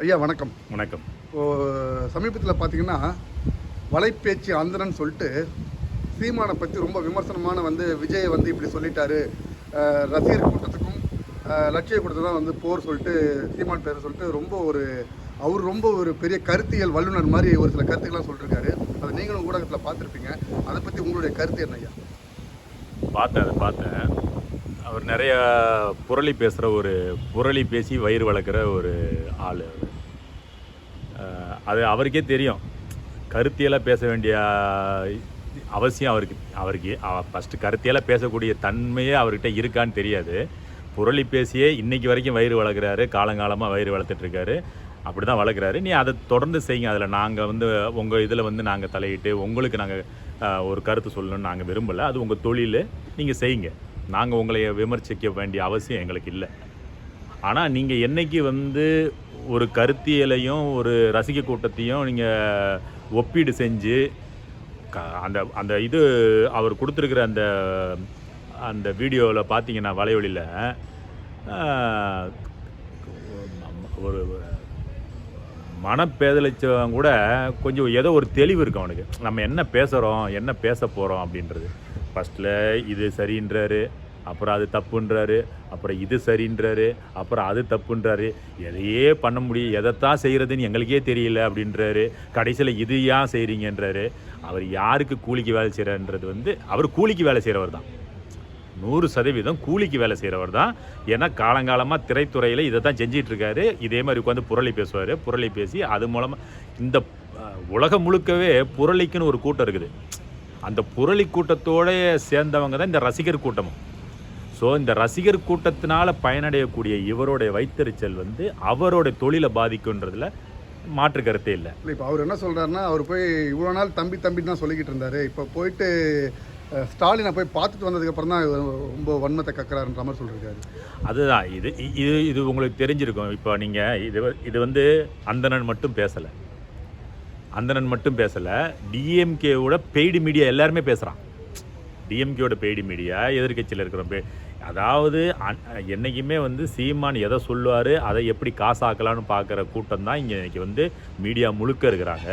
ஐயா வணக்கம். வணக்கம். சமீபத்தில் பார்த்தீங்கன்னா வலைப்பேச்சு அந்தரன் சொல்லிட்டு சீமானை பற்றி ரொம்ப விமர்சனமான விஜயை இப்படி சொல்லிட்டாரு, ரசிகர் கூட்டத்துக்கும் லட்சிய கூட்டத்தை தான் போர் சொல்லிட்டு சீமான் பேரை சொல்லிட்டு அவர் ரொம்ப ஒரு பெரிய கருத்தியல் வல்லுநர் மாதிரி ஒரு சில கருத்துக்கள்லாம் சொல்லியிருக்காரு. அதை நீங்களும் ஊடகத்தில் பார்த்துருப்பீங்க. அதை பற்றி உங்களுடைய கருத்து என்ன ஐயா? பார்த்தேன். அவர் நிறைய புரளி பேசி வயிறு வளர்க்குற ஒரு ஆள். அது அவருக்கே தெரியும். கருத்தியலாக பேச வேண்டிய அவசியம் அவருக்கு ஃபஸ்ட்டு கருத்தியலாக பேசக்கூடிய தன்மையே அவர்கிட்ட இருக்கான்னு தெரியாது. புரளி பேசியே இன்றைக்கி வரைக்கும் வயிறு வளர்க்குறாரு. காலங்காலமாக வயிறு வளர்த்துட்ருக்காரு. அப்படி தான் வளர்க்குறாரு. நீ அதை தொடர்ந்து செய்யுங்க. அதில் நாங்கள் உங்கள் இதில் நாங்கள் தலையிட்டு உங்களுக்கு நாங்கள் ஒரு கருத்து சொல்லணும்னு நாங்கள் விரும்பலை. அது உங்கள் தொழில், நீங்கள் செய்யுங்க. நாங்கள் உங்களை விமர்சிக்க வேண்டிய அவசியம் எங்களுக்கு இல்லை. ஆனால் நீங்கள் என்றைக்கு ஒரு கருத்தியலையும் ஒரு ரசிக கூட்டத்தையும் நீங்கள் ஒப்பீடு செஞ்சு அந்த அந்த இது அவர் கொடுத்துருக்குற அந்த அந்த வீடியோவில் பார்த்தீங்கன்னா வலைவழியில் ஒரு மனப்பேதலிச்சவன் கூட கொஞ்சம் ஏதோ ஒரு தெளிவு இருக்கும் அவனுக்கு. நம்ம என்ன பேசுகிறோம், என்ன பேச போகிறோம் அப்படின்றது. ஃபஸ்ட்டில் இது சரின்றாரு, அப்புறம் அது தப்புன்றாரு, அப்புறம் இது சரின்றாரு, அப்புறம் அது தப்புன்றாரு. எதையே பண்ண முடியும், எதைத்தான் செய்கிறதுன்னு எங்களுக்கே தெரியல அப்படின்றாரு. கடைசியில் இது ஏன் செய்கிறீங்கன்றாரு. அவர் யாருக்கு கூலிக்கு வேலை செய்கிறான்றது அவர் கூலிக்கு வேலை செய்கிறவர் தான். 100% கூலிக்கு வேலை செய்கிறவர் தான். ஏன்னா காலங்காலமாக திரைத்துறையில் இதை தான் செஞ்சிட்ருக்காரு. இதே மாதிரி உட்காந்து புரளி பேசுவார். புரளி பேசி அது மூலமாக இந்த உலகம் முழுக்கவே புரளிக்குன்னு ஒரு கூட்டம் இருக்குது. அந்த புரளி கூட்டத்தோடு சேர்ந்தவங்க தான் இந்த ரசிகர் கூட்டமும். ஸோ இந்த ரசிகர் கூட்டத்தினால் பயனடையக்கூடிய இவருடைய வைத்தறிச்சல் அவரோட தொழிலை பாதிக்குன்றதுல மாற்று கருத்தே இல்லை. இப்போ அவர் என்ன சொல்கிறாருன்னா, அவர் போய் இவ்வளோ நாள் தம்பின்னு தான் சொல்லிக்கிட்டு இருந்தார். இப்போ போயிட்டு ஸ்டாலினை போய் பார்த்துட்டு வந்ததுக்கப்புறம் தான் ரொம்ப வன்மத்தை கக்கிறாருன்ற மாதிரி சொல்லியிருக்காரு. அதுதான் இது இது இது உங்களுக்கு தெரிஞ்சிருக்கும். இப்போ நீங்கள் இது அந்தணன் மட்டும் பேசலை, டிஎம்கேவோட பெய்டு மீடியா எல்லாருமே பேசுகிறான். டிஎம்கேவோட பெய்டு மீடியா, எதிர்கட்சியில் இருக்கிற அதாவது என்றைக்குமே சீமான் எதை சொல்லுவார், அதை எப்படி காசாக்கலான்னு பார்க்குற கூட்டம் தான் இங்கே இன்றைக்கி மீடியா முழுக்க இருக்கிறாங்க.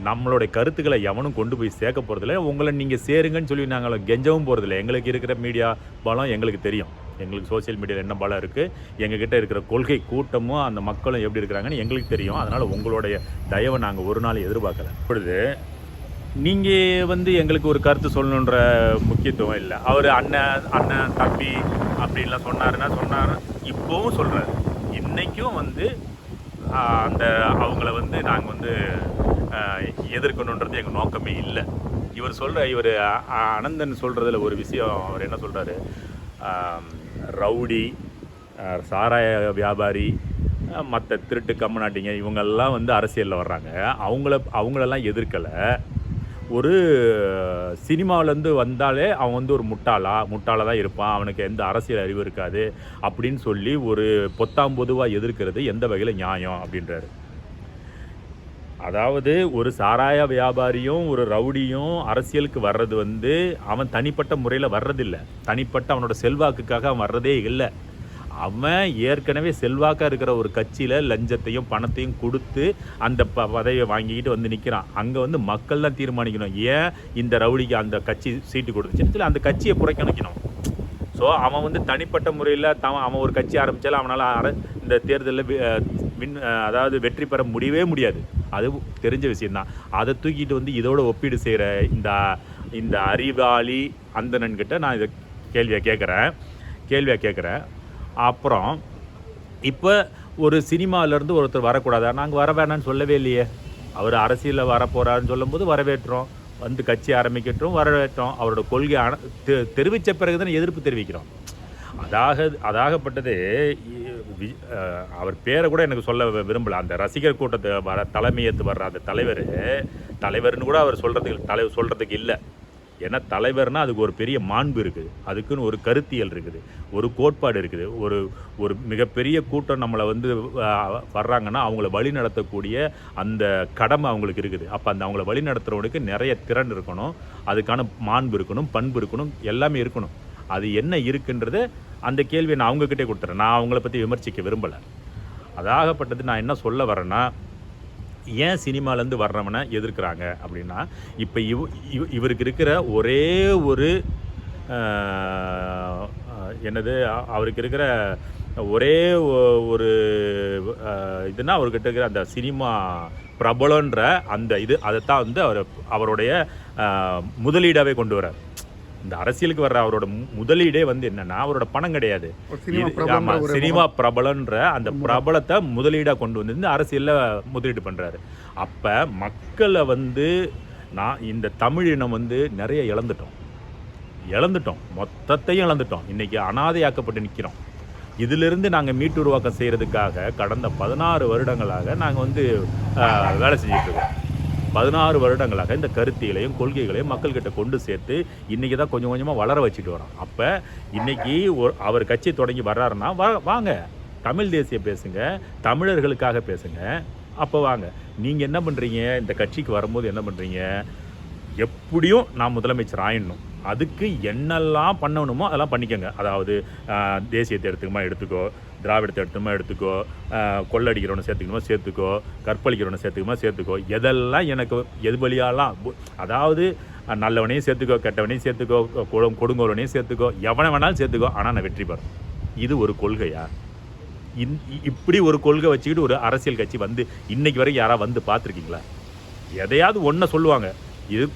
நம்மளுடைய கருத்துக்களை எவனும் கொண்டு போய் சேர்க்க போகிறதில்ல. உங்களை நீங்கள் சேருங்கன்னு சொல்லி நாங்கள் கெஞ்சவும் போகிறதில்ல. எங்களுக்கு இருக்கிற மீடியா பலம் எங்களுக்கு தெரியும். எங்களுக்கு சோசியல் மீடியாவில் என்ன பலம் இருக்குது, எங்ககிட்ட இருக்கிற கொள்கை கூட்டமும் அந்த மக்களும் எப்படி இருக்கிறாங்கன்னு எங்களுக்கு தெரியும். அதனால் உங்களுடைய தயவை நாங்கள் ஒரு நாள் எதிர்பார்க்கலை. இப்பொழுது நீங்கள் எங்களுக்கு ஒரு கருத்து சொல்லணுன்ற முக்கியத்துவம் இல்லை. அவர் அண்ணன் தம்பி அப்படின்லாம் சொன்னார். இப்போவும் சொல்கிறார். இன்றைக்கும் அந்த அவங்கள நாங்கள் எதிர்க்கணுன்றது எங்கள் நோக்கமே இல்லை. இவர் அனந்தன் சொல்கிறதுல ஒரு விஷயம். அவர் என்ன சொல்கிறாரு, ரவுடி, சாராய வியாபாரி, மற்ற திருட்டு கம்மநாட்டிங்க இவங்கெல்லாம் அரசியலில் வர்றாங்க. அவங்களெல்லாம் எதிர்க்கலை. ஒரு சினிமாவிலேருந்து வந்தாலே அவன் ஒரு முட்டாளாக தான் இருப்பான், அவனுக்கு எந்த அரசியல் அறிவு இருக்காது அப்படின்னு சொல்லி ஒரு பொத்தாம்பொதுவாக எதிர்க்கிறது எந்த வகையில் நியாயம் அப்படின்றாரு. அதாவது ஒரு சாராய வியாபாரியும் ஒரு ரவுடியும் அரசியலுக்கு வர்றது அவன் தனிப்பட்ட முறையில் வர்றதில்லை. தனிப்பட்ட அவனோட செல்வாக்குக்காக அவன் வர்றதே இல்லை. அவன் ஏற்கனவே செல்வாக்காக இருக்கிற ஒரு கட்சியில் லஞ்சத்தையும் பணத்தையும் கொடுத்து அந்த பதவியை வாங்கிக்கிட்டு நிற்கிறான். அங்கே மக்கள் தான் தீர்மானிக்கணும், ஏன் இந்த ரவுடிக்கு அந்த கட்சி சீட்டு கொடுத்துச்சுன்னு சொல்லி அந்த கட்சியை புறக்கணிக்கணும். ஸோ அவன் தனிப்பட்ட முறையில் அவன் ஒரு கட்சி ஆரம்பித்தாலும் அவனால் இந்த தேர்தலில் அதாவது வெற்றி பெற முடியவே முடியாது. அது தெரிஞ்ச விஷயந்தான். அதை தூக்கிட்டு இதோட ஒப்பீடு செய்கிற இந்த அறிவாளி அந்தணன்கிட்ட நான் இதை கேள்வியாக கேட்குறேன். அப்புறம் இப்போ ஒரு சினிமாவிலேருந்து ஒருத்தர் வரக்கூடாதா? நாங்கள் வர வேணான்னு சொல்லவே இல்லையே. அவர் அரசியலில் வரப்போகிறாருன்னு சொல்லும்போது வரவேற்றோம். கட்சி ஆரம்பிக்கட்டும், வரவேற்றோம். அவரோட கொள்கை தெரிவித்த பிறகு தான் எதிர்ப்பு தெரிவிக்கிறோம். அதாகப்பட்டது அவர் பேரை கூட எனக்கு சொல்ல விரும்பலை. அந்த ரசிகர் கூட்டத்தை வர தலைமையேற்று வர்ற அந்த தலைவர்னு கூட அவர் சொல்கிறதுக்கு இல்லை. ஏன்னா தலைவர்னால் அதுக்கு ஒரு பெரிய மாண்பு இருக்குது, அதுக்குன்னு ஒரு கருத்தியல் இருக்குது, ஒரு கோட்பாடு இருக்குது. ஒரு மிகப்பெரிய கூட்டம் நம்மளை வர்றாங்கன்னா அவங்கள வழி நடத்தக்கூடிய அந்த கடமை அவங்களுக்கு இருக்குது. அப்போ அவங்கள வழி நடத்துகிறவனுக்கு நிறைய திறன் இருக்கணும், அதுக்கான மாண்பு இருக்கணும், பண்பு இருக்கணும், எல்லாமே இருக்கணும். அது என்ன இருக்குன்றது அந்த கேள்வியை நான் அவங்கக்கிட்டே கொடுத்துறேன். நான் அவங்கள பற்றி விமர்சிக்க விரும்பலை. அதாகப்பட்டது நான் என்ன சொல்ல வரேன்னா, ஏன் சினிமாலேருந்து வர்றவனை எதிர்க்கிறாங்க அப்படின்னா, இப்போ இவருக்கு இருக்கிற ஒரே ஒரு என்னது அவருக்கு இருக்கிற ஒரே ஒரு இதுனா அவர்கிட்ட இருக்கிற அந்த சினிமா பிரபலன்ற அந்த இது அதைத்தான் வந்து அவருடைய முதலீடாகவே கொண்டு வர்றார். இந்த அரசியலுக்கு வர்ற அவரோட முதலீடே வந்து என்னன்னா அவரோட பணம் கிடையாது. சினிமா பிரபலன்ற அந்த பிரபலத்தை முதலீடாக கொண்டு வந்து இந்த அரசியலில் முதலீடு பண்ணுறாரு. அப்போ மக்களை வந்து இந்த தமிழ் இனம் வந்து நிறைய இழந்துட்டோம், மொத்தத்தையும் இழந்துட்டோம். இன்றைக்கி அனாதையாக்கப்பட்டு நிற்கிறோம். இதிலிருந்து நாங்கள் மீட்டு உருவாக்கம் செய்கிறதுக்காக கடந்த 16 வருடங்களாக நாங்கள் வந்து வேலை செஞ்சிட்ருக்கோம். 16 வருடங்களாக இந்த கருத்தியலையும் கொள்கைகளையும் மக்கள்கிட்ட கொண்டு சேர்த்து இன்றைக்கி தான் கொஞ்சம் கொஞ்சமாக வளர வச்சுட்டு வரோம். அப்போ இன்றைக்கி அவர் கட்சி தொடங்கி வர்றாருன்னா வாங்க, தமிழ் தேசிய பேசுங்க, தமிழர்களுக்காக பேசுங்க. அப்போ வாங்க. நீங்கள் என்ன பண்ணுறீங்க, இந்த கட்சிக்கு வரும்போது என்ன பண்ணுறீங்க, எப்படியும் நான் முதலமைச்சர் ஆயிடணும், அதுக்கு என்னெல்லாம் பண்ணணுமோ அதெல்லாம் பண்ணிக்கோங்க. அதாவது தேசியத்தை எடுத்துக்கோ, திராவிடத்தை எடுத்துக்கோ, கொள்ளடிக்கிறவனை சேர்த்துக்கோ, கற்பழிக்கிறவனை சேர்த்துக்கோ, எதெல்லாம் எனக்கு எது வழியாலாம், அதாவது நல்லவனையும் சேர்த்துக்கோ, கெட்டவனையும் சேர்த்துக்கோ, கொடுங்கோலனையும் சேர்த்துக்கோ, எவனை வேணாலும் சேர்த்துக்கோ, ஆனால் நான் வெற்றி பெறேன். இது ஒரு கொள்கையா? இப்படி ஒரு கொள்கை வச்சுக்கிட்டு ஒரு அரசியல் கட்சி வந்து இன்னைக்கு வரைக்கும் யாராவது வந்து பார்த்துருக்கீங்களா? எதையாவது ஒன்றை சொல்லுவாங்க, இது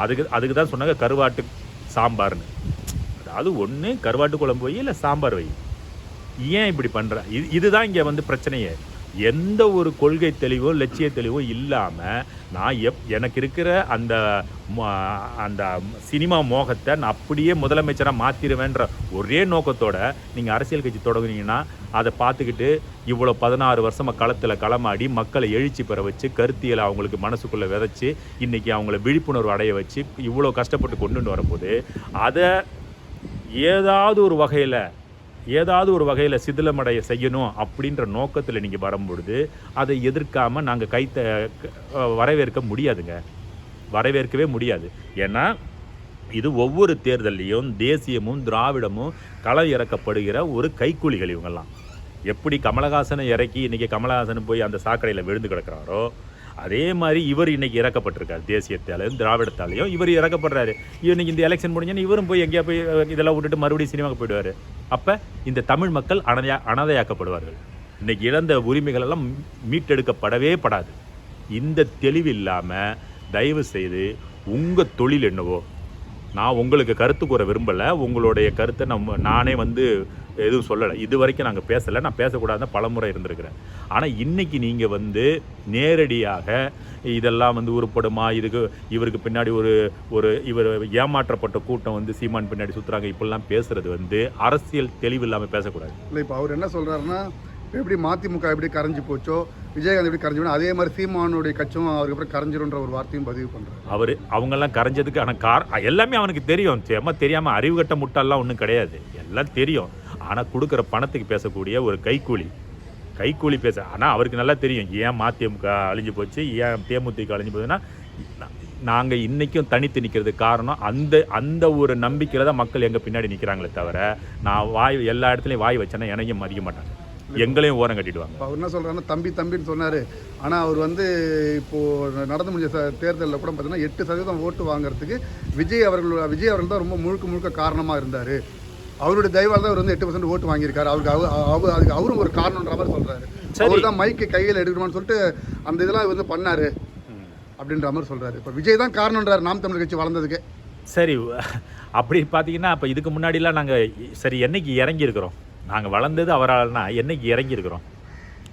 அதுக்கு தான் சொன்னாங்க கருவாட்டு சாம்பார்னு. அதாவது ஒன்று கருவாட்டு குழம்பு வை, இல்லை சாம்பார் வை. ஏன் இப்படி பண்ணுற? இதுதான் இங்கே வந்து பிரச்சனையே. எந்த ஒரு கொள்கை தெளிவோ லட்சிய தெளிவோ இல்லாமல் நான் எனக்கு இருக்கிற அந்த சினிமா மோகத்தை நான் அப்படியே முதலமைச்சராக மாற்றிடுவேன்ற ஒரே நோக்கத்தோட நீங்கள் அரசியல் கட்சி தொடங்குனீங்கன்னா அதை பார்த்துக்கிட்டு இவ்வளோ 16 வருஷமாக களமாடி மக்களை எழுச்சி பெற வச்சு கருத்தியலை அவங்களுக்கு மனசுக்குள்ளே விதைச்சி இன்றைக்கி அவங்கள விழிப்புணர்வு அடைய வச்சு இவ்வளோ கஷ்டப்பட்டு கொண்டு வரும்போது அதை ஏதாவது ஒரு வகையில் சிதிலமடைய செய்யணும் அப்படின்ற நோக்கத்தில் நீங்கள் வரும்பொழுது அதை எதிர்க்காமல் நாங்கள் வரவேற்கவே முடியாது. ஏன்னா இது ஒவ்வொரு தேர்தலையும் தேசியமும் திராவிடமும் களம் இறக்கப்படுகிற ஒரு கைக்கூலிகள். இவங்கெல்லாம் எப்படி கமலஹாசனை இறக்கி இன்றைக்கி கமலஹாசன் போய் அந்த சாக்கடையில் விழுந்து கிடக்கிறாரோ அதே மாதிரி இவர் இன்றைக்கி இறக்கப்பட்டிருக்கார். தேசியத்தாலையும் திராவிடத்தாலையும் இவர் இறக்கப்படுறாரு. இன்றைக்கி இந்த எலெக்ஷன் முடிஞ்சோன்னு இவரும் போய் எங்கேயா போய் இதெல்லாம் விட்டுட்டு மறுபடியும் சினிமாவுக்கு போயிடுவார். அப்போ இந்த தமிழ் மக்கள் அனாதையாக்கப்படுவார்கள். இன்றைக்கி இழந்த உரிமைகள் எல்லாம் மீட்டெடுக்கப்படவே படாது. இந்த தெளிவு இல்லாமல் தயவு செய்து உங்கள் தொழில் என்னவோ, நான் உங்களுக்கு கருத்து கூற விரும்பலை, உங்களுடைய கருத்தை நானே வந்து எதுவும் சொல்லலை, இது வரைக்கும் நாங்கள் பேசலை, நான் பேசக்கூடாதுன்னு பலமுறை இருந்திருக்கிறேன். ஆனால் இன்றைக்கி நீங்கள் வந்து நேரடியாக இதெல்லாம் வந்து உருப்படுமா, இவருக்கு பின்னாடி இவர் ஏமாற்றப்பட்ட கூட்டம் வந்து சீமான் பின்னாடி சுற்றுறாங்க, இப்படிலாம் பேசுகிறது வந்து அரசியல் தெளிவு இல்லாமல் பேசக்கூடாது. இல்லை, இப்போ அவர் என்ன சொல்கிறாருன்னா, எப்படி மதிமுக எப்படி கரைஞ்சி போச்சோ, விஜயகாந்த் எப்படி கரைஞ்சி அதே மாதிரி சீமானுடைய கட்சியும் அவருக்கு அப்புறம் கரைஞ்சிருன்ற ஒரு வார்த்தையும் பதிவு பண்ணுறாரு. அவங்கெல்லாம் கரைஞ்சதுக்கு ஆனால் எல்லாமே அவனுக்கு தெரியும். தெரியாமல் அறிவு கட்ட முட்டாலாம் ஒன்றும் கிடையாது, எல்லாம் தெரியும். ஆனால் கொடுக்குற பணத்துக்கு பேசக்கூடிய ஒரு கைக்கூலி பேச. ஆனால் அவருக்கு நல்லா தெரியும் ஏன் மதிமுக அழிஞ்சு போச்சு, ஏன் தேமுதிக அழிஞ்சு போச்சுன்னா நாங்கள் இன்றைக்கும் தனித்து நிற்கிறதுக்கு காரணம் அந்த ஒரு நம்பிக்கையில் தான் மக்கள் எங்கள் பின்னாடி நிற்கிறாங்களே தவிர, நான் எல்லா இடத்துலையும் வாய் வச்சேன்னா என்னையும் மதிக்க மாட்டாங்க, எங்களையும் ஓரம் கட்டிடுவாங்க. அவர் என்ன சொல்கிறாருன்னா, தம்பின்னு சொன்னார். ஆனால் அவர் வந்து இப்போது நடந்து முடிஞ்ச தேர்தலில் கூட பார்த்தீங்கன்னா 8% ஓட்டு வாங்குறதுக்கு விஜய் அவர்கள் தான் ரொம்ப முழுக்க காரணமாக இருந்தார். அவருடைய தயவால் தான் அவர் வந்து 8% ஓட்டு வாங்கியிருக்காரு. அதுக்கு அவரும் ஒரு காரணன்ற மாதிரி சொல்கிறாரு. அவர் தான் மைக்கு கையில் எடுக்கணும்னு சொல்லிட்டு அந்த இதெல்லாம் வந்து பண்ணார் அப்படின்ற மாதிரி சொல்கிறாரு. இப்போ விஜய் தான் காரணன்றார் நாம் தமிழர் கட்சி வளர்ந்ததுக்கு. சரி, அப்படி பார்த்தீங்கன்னா இப்போ இதுக்கு முன்னாடிலாம் நாங்கள் சரி என்னைக்கு இறங்கியிருக்கிறோம், நாங்கள் வளர்ந்தது அவரால்னா என்னைக்கு இறங்கியிருக்கிறோம்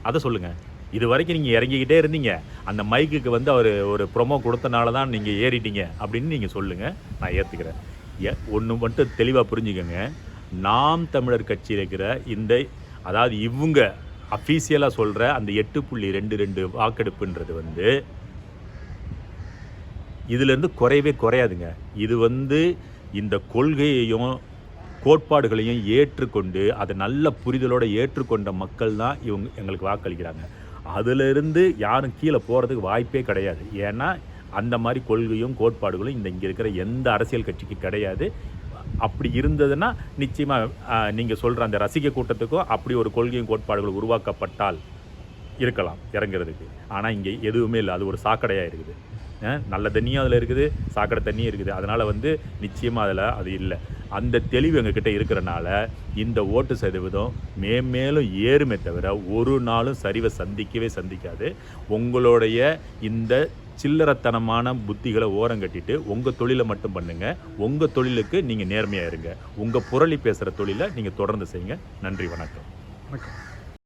அதை சொல்லுங்கள். இது வரைக்கும் நீங்கள் இறங்கிக்கிட்டே இருந்தீங்க, அந்த மைக்குக்கு வந்து அவர் ஒரு ப்ரொமோ கொடுத்தனால தான் நீங்கள் ஏறிட்டீங்க அப்படின்னு நீங்கள் சொல்லுங்கள், நான் ஏற்றுக்கிறேன். ஒன்று மட்டும் தெளிவாக புரிஞ்சுக்கோங்க, நாம் தமிழர் கட்சி இருக்கிற அதாவது இவங்க அஃபீஷியலாக சொல்கிற அந்த 8.22 வாக்கெடுப்புன்றது வந்து இதிலேருந்து குறையாதுங்க. இது வந்து இந்த கொள்கையையும் கோட்பாடுகளையும் ஏற்றுக்கொண்டு அதை நல்ல புரிதலோடு ஏற்றுக்கொண்ட மக்கள் தான் எங்களுக்கு வாக்களிக்கிறாங்க. அதிலிருந்து யாரும் கீழே போகிறதுக்கு வாய்ப்பே கிடையாது. ஏன்னா அந்த மாதிரி கொள்கையும் கோட்பாடுகளும் இங்கே இருக்கிற எந்த அரசியல் கட்சிக்கு கிடையாது. அப்படி இருந்ததுன்னா நிச்சயமாக நீங்கள் சொல்கிற அந்த ரசிக கூட்டத்துக்கும் அப்படி ஒரு கொள்கையும் கோட்பாடுகள் உருவாக்கப்பட்டால் இருக்கலாம் இறங்குறதுக்கு. ஆனால் இங்கே எதுவுமே இல்லை, அது ஒரு சாக்கடையாக இருக்குது. நல்ல தண்ணியும் அதில் இருக்குது, சாக்கடை தண்ணியும் இருக்குது. அதனால் வந்து நிச்சயமாக அதில் அது இல்லை. அந்த தெளிவு எங்ககிட்ட இருக்கிறனால இந்த ஓட்டு சதவீதம் மேலும் ஏறுமே தவிர ஒரு நாளும் சரிவை சந்திக்காது. உங்களுடைய இந்த சில்லறத்தனமான புத்திகளை ஓரங்கட்டிட்டு உங்கள் தொழிலை மட்டும் பண்ணுங்கள். உங்கள் தொழிலுக்கு நீங்கள் நேர்மையாக இருங்க. உங்கள் புரளி பேசுகிற தொழிலை நீங்கள் தொடர்ந்து செய்யுங்க. நன்றி, வணக்கம். வணக்கம்.